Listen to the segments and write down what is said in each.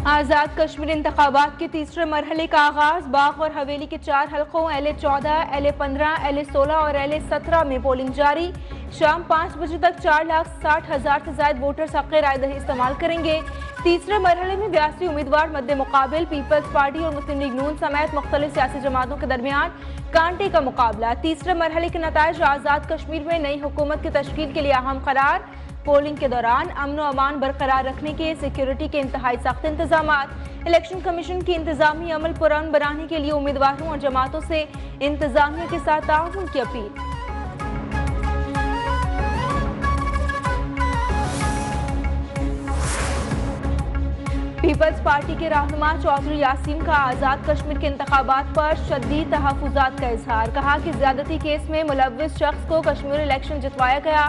आज़ाद कश्मीर इंतखाबात के तीसरे मरहले का आगाज। बाग और हवेली के 4 हलकों LA-14, LA-15, LA-16 और LA-17 में पोलिंग जारी। शाम 5 बजे तक 4,60,000 से ज्यादा वोटर्स हक़ राय दही इस्तेमाल करेंगे। तीसरे मरहले में 82 उम्मीदवार मद्दे मुकाबिल। पीपल्स पार्टी और मुस्लिम लीग नून समेत मुख्तलिफ सियासी जमातों के दरमियान कांटे का मुकाबला। तीसरे मरहले के नताइज। आज़ाद कश्मीर में नई हुकूमत की तश्कील के लिए अहम करार। पोलिंग के दौरान अमन और अमान बरकरार रखने के सिक्योरिटी के इंतहाई सख्त इंतजाम। इलेक्शन कमीशन की इंतजामी अमल पुरअमन बनाने के लिए उम्मीदवारों और जमातों से इंतजामिया के साथ ताउन की अपील। पीपल्स पार्टी के रहनुमा चौधरी यासीन का आज़ाद कश्मीर के इंतखाबात पर शदीद तहफ़्फ़ुज़ात का इजहार। कहा कि ज्यादती केस में मुलव्विस शख्स को कश्मीर इलेक्शन जितवाया गया।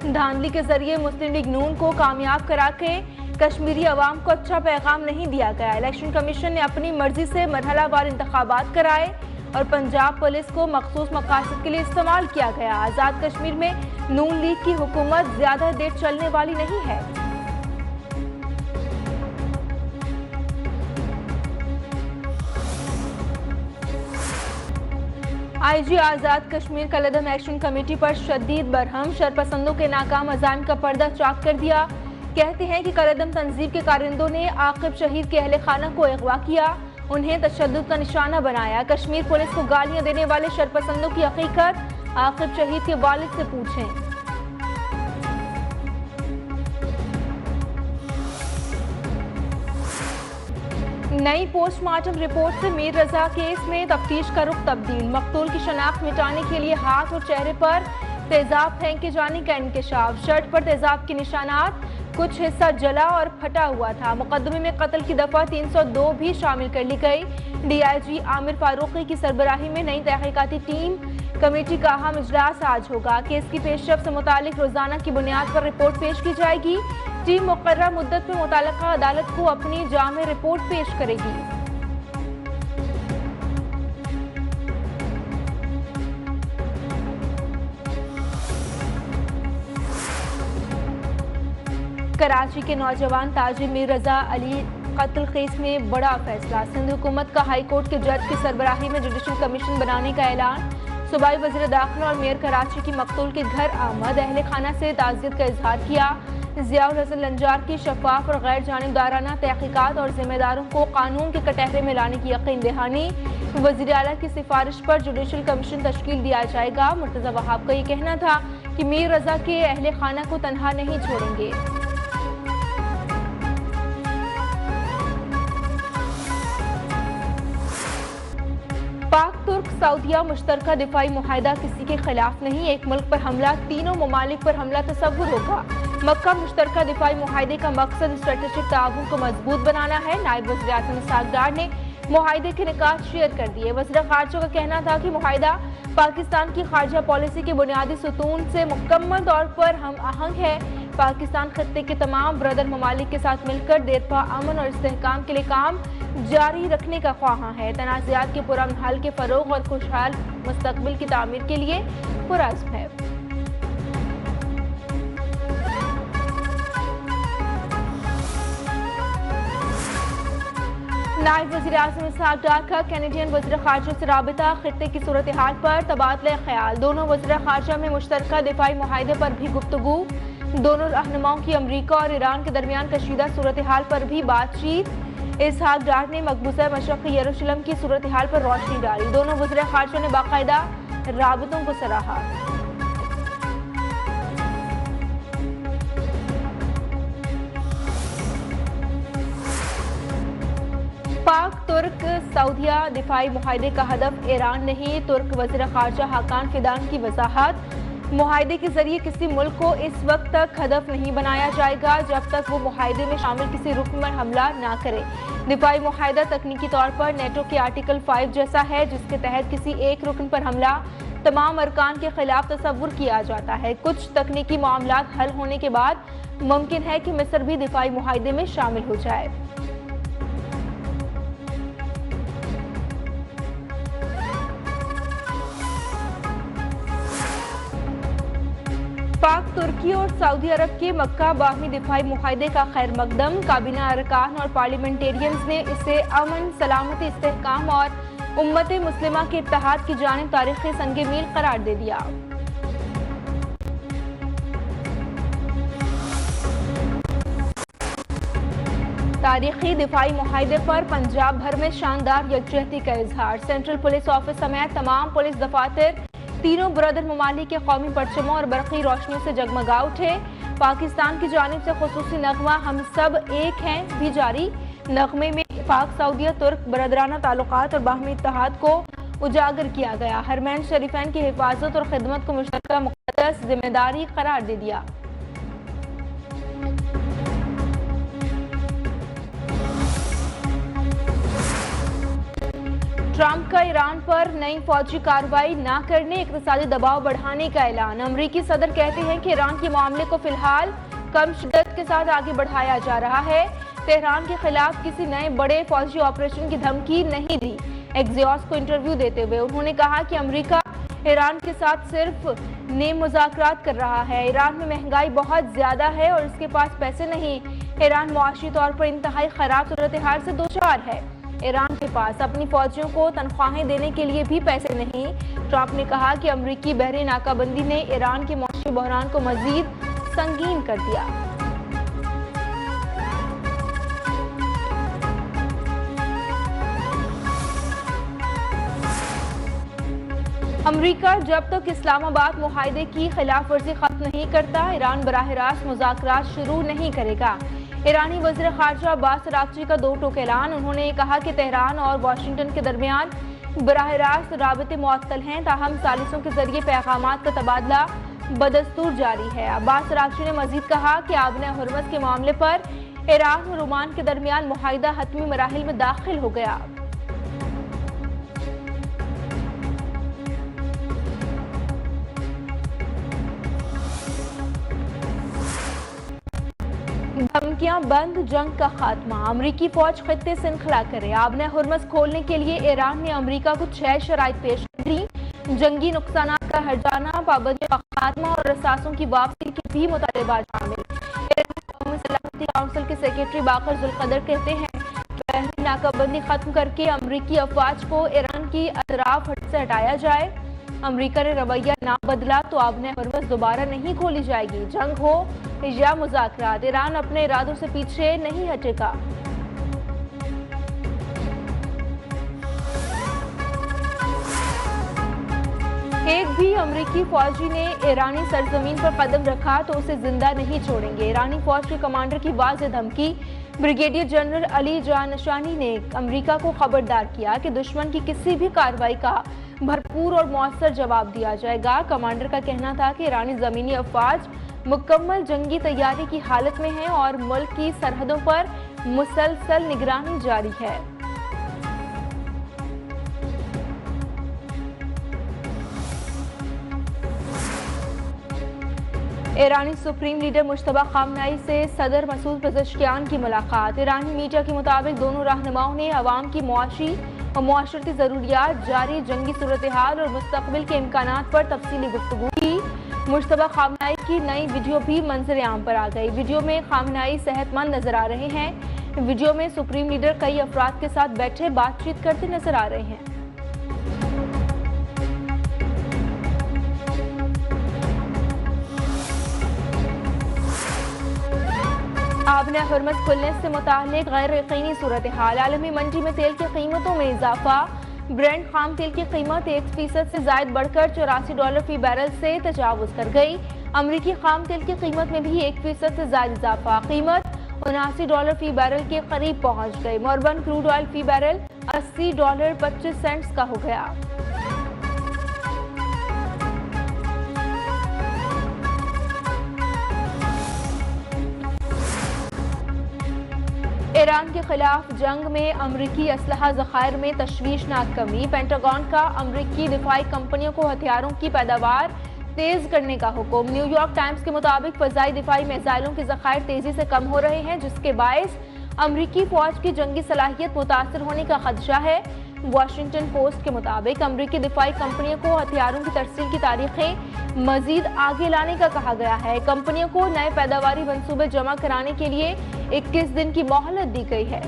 धांधली के जरिए मुस्लिम लीग नून को कामयाब करा के कश्मीरी अवाम को अच्छा पैगाम नहीं दिया गया। इलेक्शन कमीशन ने अपनी मर्जी से मरहलावार इंतखाबात कराए और पंजाब पुलिस को मखसूस मकासद के लिए इस्तेमाल किया गया। आज़ाद कश्मीर में नून लीग की हुकूमत ज्यादा देर चलने वाली नहीं है। IG Azad Kashmir कलदम action committee पर शदीद बरहम। शरपसंदों के नाकाम अज़ाम का पर्दा चाक कर दिया। कहते हैं कि कलदम तंजीम के कारिंदों ने आकिब शहीद के अहले खाना को अगवा किया, उन्हें तशद्दुद का निशाना बनाया। कश्मीर पुलिस को गालियां देने वाले शरपसंदों की हकीकत आकिब शहीद के वालिद से पूछें। नई पोस्टमार्टम रिपोर्ट से मीर रजा केस में तफ्तीश का रुख तब्दील। मकतूल की शनाख्त मिटाने के लिए हाथ और चेहरे पर तेजाब फेंके जाने का इंकशाफ। शर्ट पर तेजाब के निशानात, कुछ हिस्सा जला और फटा हुआ था। मुकदमे में कत्ल की दफा 302 भी शामिल कर ली गई। DIG आमिर फारूकी की सरबराही में नई तहकीकाती टीम कमेटी का अहम इजलास आज होगा। केस की पेशरफ से मुतालिक रोजाना की बुनियाद पर रिपोर्ट पेश की जाएगी। टीम मुकर्रर मुद्दत में मुताल्लिका अदालत को अपनी जामे रिपोर्ट पेश करेगी। कराची के नौजवान ताजिर मीर रजा अली कत्ल केस में बड़ा फैसला। सिंध हुकूमत का हाई कोर्ट के जज की सरबराही में जुडिशल कमीशन बनाने का ऐलान। सूबाई वज़ीर दाखिला और मेयर कराची की मकतूल के घर आमद, अहले खाना से ताज़ियत का इजहार किया। ज़ियाउल हसन लंजार की शफाफ और गैर जानिबदाराना तहकीकात और जिम्मेदारों को कानून के कटहरे में लाने की यकीन दहानी। वज़ीर आला की सिफारिश पर जुडिशल कमीशन तश्कील दिया जाएगा। मुर्तज़ा वहाब का ये कहना था कि मीर रजा के अहले खाना को तनहा नहीं छोड़ेंगे। पाक तुर्क सऊदिया मुश्तरका दिफाई मुआहिदा किसी के खिलाफ नहीं। एक मुल्क पर हमला, तीनों ममालिक पर हमला तसव्वुर होगा। मक्का मुश्तरका दिफाई मुआहिदे का मकसद स्ट्रेटेजिक ताउन को मजबूत बनाना है। नायब वज़ीर आज़म इसहाक डार ने मुआहिदे के निकात शेयर कर दिए। वज़ीर ख़ारजा का कहना था कि मुआहिदा पाकिस्तान की खारजा पॉलिसी के बुनियादी सुतून से मुकम्मल तौर पर हम आहंग है। पाकिस्तान खत्ते के तमाम ब्रदर ममालिक के साथ मिलकर देरपा अमन और इस्तेहकाम के लिए काम जारी रखने का ख्वाहां है। तनाज़ात के पुरअमन हल के फरोग और खुशहाल मुस्तकबिल की तामीर के लिए पुरअज़्म है। नायब वज़ीर आज़म इसहाक डार का कैनेडियन वज़ीर ख़ारजा से राबिता, खित्ते की सूरत हाल पर तबादला ख्याल। दोनों वज़ीर ख़ारजा में मुश्तरका दिफाई मुआहिदे पर भी गुफ्तगू। दोनों रहनुमाओं की अमरीका और ईरान के दरमियान कशीदा सूरत हाल पर भी बातचीत। इसहाक डार ने मकबूजा मशरक़ी यरूशलेम की सूरत हाल पर रोशनी डाली। दोनों वज़ीर ख़ारजा ने बाकायदा राबतों को सराहा। पाक तुर्क सऊदिया दिफाई मुआहिदे का हदफ ईरान नहीं। तुर्क वज़ीर ख़ारजा हाकान फिदान की वजाहत। मुआहिदे के जरिए किसी मुल्क को इस वक्त तक हदफ नहीं बनाया जाएगा जब तक वो मुआहिदे में शामिल किसी रुकन पर हमला ना करे। दिफाई मुआहिदा तकनीकी तौर पर नेटो के आर्टिकल 5 जैसा है, जिसके तहत किसी एक रुकन पर हमला तमाम अरकान के खिलाफ तसव्वुर किया जाता है। कुछ तकनीकी मामलात हल होने के बाद मुमकिन है कि मिस्र भी दिफाई मुआहिदे में शामिल हो जाए। पाक, तुर्की और सऊदी अरब के मक्का बाहमी दिफाई मुआहदे का खैर मकदम। काबीना अरकान और पार्लियामेंटेरियंस ने इसे अमन, सलामती, इस्तेहकाम और उम्मत मुस्लिमा के इत्तेहाद की जानिब तारीखी संगे मील करार दे दिया। तारीखी दिफाई मुआहदे पर पंजाब भर में शानदार यकजहती का इजहार। सेंट्रल पुलिस ऑफिस समेत तमाम पुलिस दफातर तीनों ब्रदर ममालिक के कौमी परचमों और बरक़ी रोशनियों से जगमगा उठे। पाकिस्तान की जानिब से खुसूसी नगमा हम सब एक हैं भी जारी। नगमे में पाक, सऊदिया, तुर्क बरदराना ताल्लुकात और बाहमी इत्तेहाद को उजागर किया गया। हरमैन शरीफैन की हिफाजत और खिदमत को मुश्तरका मुक़द्दस जिम्मेदारी करार दे दिया। ट्रंप का ईरान पर नई फौजी कार्रवाई न करने, इक़्तिसादी दबाव बढ़ाने का ऐलान। अमरीकी सदर कहते हैं कि ईरान के मामले को फिलहाल कम शिद्दत के साथ आगे बढ़ाया जा रहा है। तेहरान के खिलाफ किसी नए बड़े फौजी ऑपरेशन की धमकी नहीं दी। एक्सियोस को इंटरव्यू देते हुए उन्होंने कहा कि अमरीका ईरान के साथ सिर्फ नेम मुज़ाकरात कर रहा है। ईरान में महंगाई बहुत ज्यादा है और इसके पास पैसे नहीं। ईरान मुआशी तौर पर इंतहाई खराब सूरत हाल से दोचार है। ईरान के पास अपनी फौजियों को तनख्वाहें देने के लिए भी पैसे नहीं। ट्रंप ने कहा कि अमरीकी बहरी नाकाबंदी ने ईरान के मौशी बहरान को मजीद संगीन कर दिया। अमरीका जब तक इस्लामाबाद मुआहदे की खिलाफ वर्जी खत्म नहीं करता, ईरान बराह रास्त मुज़ाकरात शुरू नहीं करेगा। ईरानी वज़ीर ख़ारजा अब्बास अराग़ची का दो टूक ऐलान। उन्होंने कहा कि तेहरान और वाशिंगटन के दरमियान बराह रास्त राबते मुअत्तल हैं, ताहम सालिसों के जरिए पैगामात का तबादला बदस्तूर जारी है। अब्बास अराग़ची ने मजीद कहा कि आबने हुर्मस के मामले पर ईरान और ओमान के दरमियान मुआहिदा हतमी मराहिल में दाखिल हो गया। धमकियां बंद, जंग का खात्मा। अमरीकी फौज खत्ते से इनखला करे। आबने हुर्मस खोलने के लिए ईरान ने अमरीका को 6 शराइत पेश की। जंगी नुकसान का हर्जाना, पाबंदी का खात्मा और रसासों की वापसी के भी मुतालबात शामिल। कौमी सलामती काउंसिल के सेक्रेटरी बाकर जुल्कदर कहते हैं बहरी नाकाबंदी खत्म करके अमरीकी अफवाज को ईरान की अतराफ से हटाया जाए। अमरीका ने रवैया ना बदला तो आबने हुर्मस दोबारा नहीं खोली जाएगी। जंग हो या मुज़ाकरात, ईरान अपने इरादों से पीछे नहीं हटेगा। एक भी अमरीकी फौजी ने ईरानी सरजमीन पर कदम रखा तो उसे जिंदा नहीं छोड़ेंगे। ईरानी फौज के कमांडर की वाज़ेह धमकी। ब्रिगेडियर जनरल अली जानशानी ने अमरीका को खबरदार किया कि दुश्मन की किसी भी कार्रवाई का भरपूर और मौसर जवाब दिया जाएगा। कमांडर का कहना था कि ईरानी ज़मीनी अफवाज मुकम्मल जंगी तैयारी की हालत में है और मुल्क की सरहदों पर मुसलसल निगरानी जारी है। ईरानी सुप्रीम लीडर मुश्तबा खामनाई से सदर मसूद पेज़ेश्कियान की मुलाकात। ईरानी मीडिया के मुताबिक दोनों रहनुमाओं ने अवाम की मुआशी और मुआशरती ज़रूरियात, जारी जंगी सूरत हाल और मुस्तक़बिल के इम्कानात पर तफसीली गुफ्तगू की। मुश्तबा खामनाई की नई वीडियो भी मंजर आम पर आ गई। वीडियो में खामनाई सेहतमंद नजर आ रहे हैं। वीडियो में सुप्रीम लीडर कई अफराद के साथ बैठे बातचीत करते नजर आ रहे हैं। आबने हुर्मस खुलने से मुताल्लिक गैर यकीनी सूरत हाल। आलमी मंडी में तेल की कीमतों में इजाफा। ब्रेंट खाम तेल की कीमत 1% से जायद बढ़कर $84 फी बैरल से तजावुज कर गई। अमरीकी खाम तेल की कीमत में भी 1% से ज्यादा इजाफा। कीमत $79 फी बैरल के करीब पहुंच गई। मॉर्बन क्रूड ऑयल फी बैरल $80.25 का हो गया। ईरान के खिलाफ जंग में अमरीकी असलहा ज़खायर में तशवीशनाक कमी। पेंटागन का अमरीकी दिफाई कंपनियों को हथियारों की पैदावार तेज करने का हुक्म। न्यूयॉर्क टाइम्स के मुताबिक फ़ज़ाई दिफाई मिसाइलों के ज़खायर तेजी से कम हो रहे हैं, जिसके बायस अमरीकी फौज की जंगी सलाहियत मुतासर होने का खदशा है। वाशिंगटन पोस्ट के मुताबिक अमरीकी दिफाई कंपनियों को हथियारों की तरसील की तारीखें मजीद आगे लाने का कहा गया है। कंपनियों को नए पैदावारी मंसूबे जमा कराने के लिए 21 दिन की मोहलत दी गई है।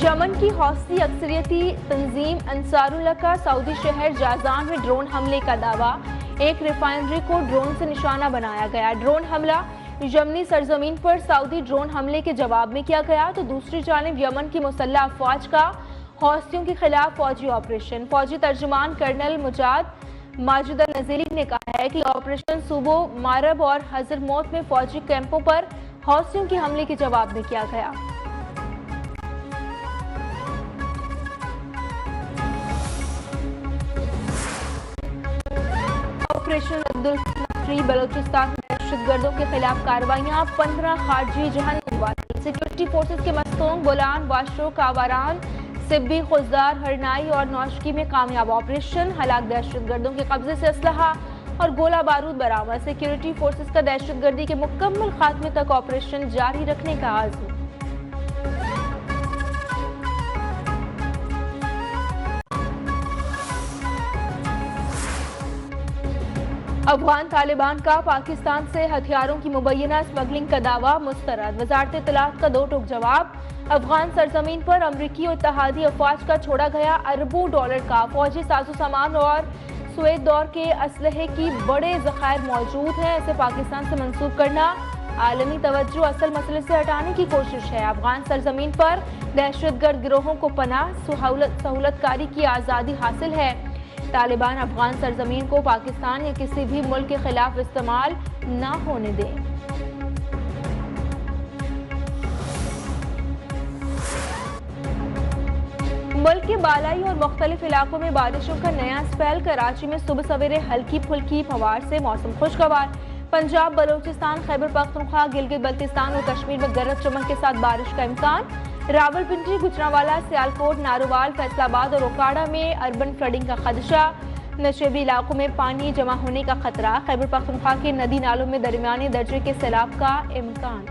यमन की हौसी अक्सरियती तंजीम अंसारुल्लाह का सऊदी शहर जाजान में ड्रोन हमले का दावा। एक रिफाइनरी को ड्रोन से निशाना बनाया गया। ड्रोन हमला यमनी सरजमीन पर सऊदी ड्रोन हमले के जवाब में किया गया, तो दूसरी जानिब यमन की मुसल्लह अफवाज का हौसियों के खिलाफ फौजी ऑपरेशन। फौजी तर्जुमान कर्नल माजिद नजीरी ने कहा है कि ऑपरेशन सूबों मारब और हजरमौत में फौजी कैंपों पर हौसियों के हमले के जवाब में किया गया। ऑपरेशन अब्दुल नफ्री बलोचिस्तान में दहशतगर्दों के खिलाफ कार्रवाइयां। 15 खारजी जहन्नमवासी सिक्योरिटी फोर्सेज के मस्तूम गोलान वाशो कावारान सिब्बी खुजदार हरनाई और नौशकी में कामयाब ऑपरेशन। हलाक दहशतगर्दों के कब्जे से असलहा और गोला बारूद बरामद। सिक्योरिटी फोर्सेज का दहशतगर्दी के मुकम्मल खात्मे तक ऑपरेशन जारी रखने का आज़म। अफगान तालिबान का पाकिस्तान से हथियारों की मुबैना स्मगलिंग का दावा मुस्तरद। वजारत इत्तलात का दो टूक जवाब। अफगान सरजमीन पर अमरीकी और इत्तेहादी अफवाज का छोड़ा गया अरबों डॉलर का फौजी साजो सामान और स्वेद दौर के असलहे की बड़े जखायर मौजूद हैं। इसे पाकिस्तान से मंसूब करना आलमी तवज्जो असल मसले से हटाने की कोशिश है। अफगान सरजमीन पर दहशतगर्द गिरोहों को पनाह सहूलतकारी की आज़ादी हासिल है। तालिबान अफगान सरजमीन को पाकिस्तान या किसी भी मुल्क के खिलाफ इस्तेमाल न होने दें। मुल्क के बालाई और मुख्तलिफ इलाकों में बारिशों का नया स्पेल। कराची में सुबह सवेरे हल्की फुल्की फवार से मौसम खुशगवार। पंजाब, बलोचिस्तान, खैबर पख्तूनख्वा, गिलगित बल्तिस्तान और कश्मीर में गरज चमक के साथ बारिश का इम्कान। रावलपिंडी, गुजरांवाला, सियालकोट, नारोवाल, फैसलाबाद और ओकाड़ा में अर्बन फ्लडिंग का खदशा। नशेबी इलाकों में पानी जमा होने का खतरा। खैबर पख्तूनख्वा के नदी नालों में दरमियाने दर्जे के सैलाब का इम्कान।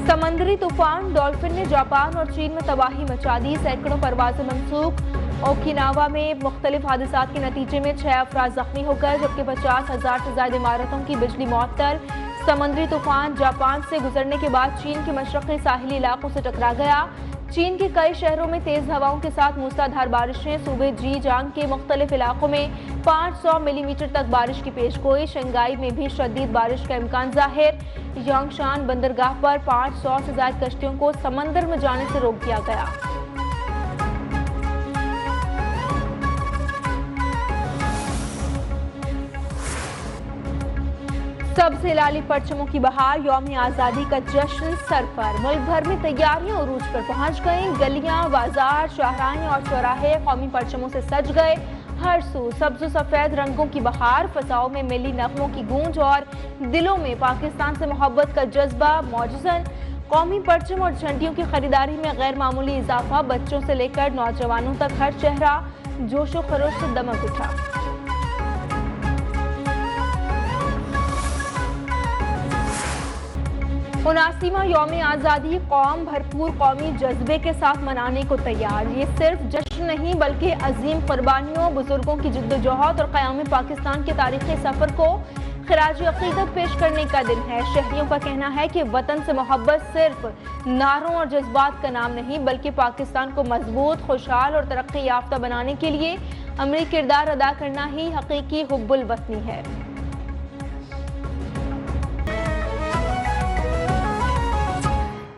समंदरी तूफान डॉल्फिन ने जापान और चीन में तबाही मचा दी। सैकड़ों परवाजें मंसूख। ओकिनावा में मुख्तलिफ हादसात के नतीजे में 6 अफराद जख्मी हो गए, जबकि 50,000 से ज्यादा इमारतों की बिजली मुअत्तल। समंदरी तूफान जापान से गुजरने के बाद चीन के मशरक़ी साहिली इलाकों से टकरा गया। चीन के कई शहरों में तेज हवाओं के साथ मूसलाधार बारिशें। सूबे जीजांग के मुख्तलिफ इलाकों में 500 मिलीमीटर तक बारिश की पेशगोई। शंघाई में भी शदीद बारिश का इम्कान जाहिर। यांगशान बंदरगाह पर 500 से ज्यादा कश्तियों को समंदर में जाने से रोक दिया गया। सबसे लाली परचमों की बहार। यौम आज़ादी का जश्न सर पर। मुल्क भर में तैयारियां उरूज पर पहुंच गईं। गलियां, बाजार, शाहराहें और चौराहे कौमी परचमों से सज गए। हर सू सब्ज सफेद रंगों की बहार। फसाओं में मिली नगमों की गूंज और दिलों में पाकिस्तान से मोहब्बत का जज्बा मौजूदन। कौमी परचम और झंडियों की खरीदारी में गैर मामूली इजाफा। बच्चों से लेकर नौजवानों तक हर चेहरा जोशो खरोश से दमक उठा। 79वां यौम आज़ादी कौम भरपूर कौमी जज्बे के साथ मनाने को तैयार। ये सिर्फ जश्न नहीं बल्कि अजीम कुर्बानियों, बुजुर्गों की जिद्दोजहद और क़याम पाकिस्तान के तारीखी सफ़र को खिराज अक़ीदत पेश करने का दिन है। शहरियों का कहना है कि वतन से मोहब्बत सिर्फ नारों और जज्बात का नाम नहीं बल्कि पाकिस्तान को मजबूत, खुशहाल और तरक्की याफ्ता बनाने के लिए अमली किरदार अदा करना ही हकीकी हुब्बुल वतनी है।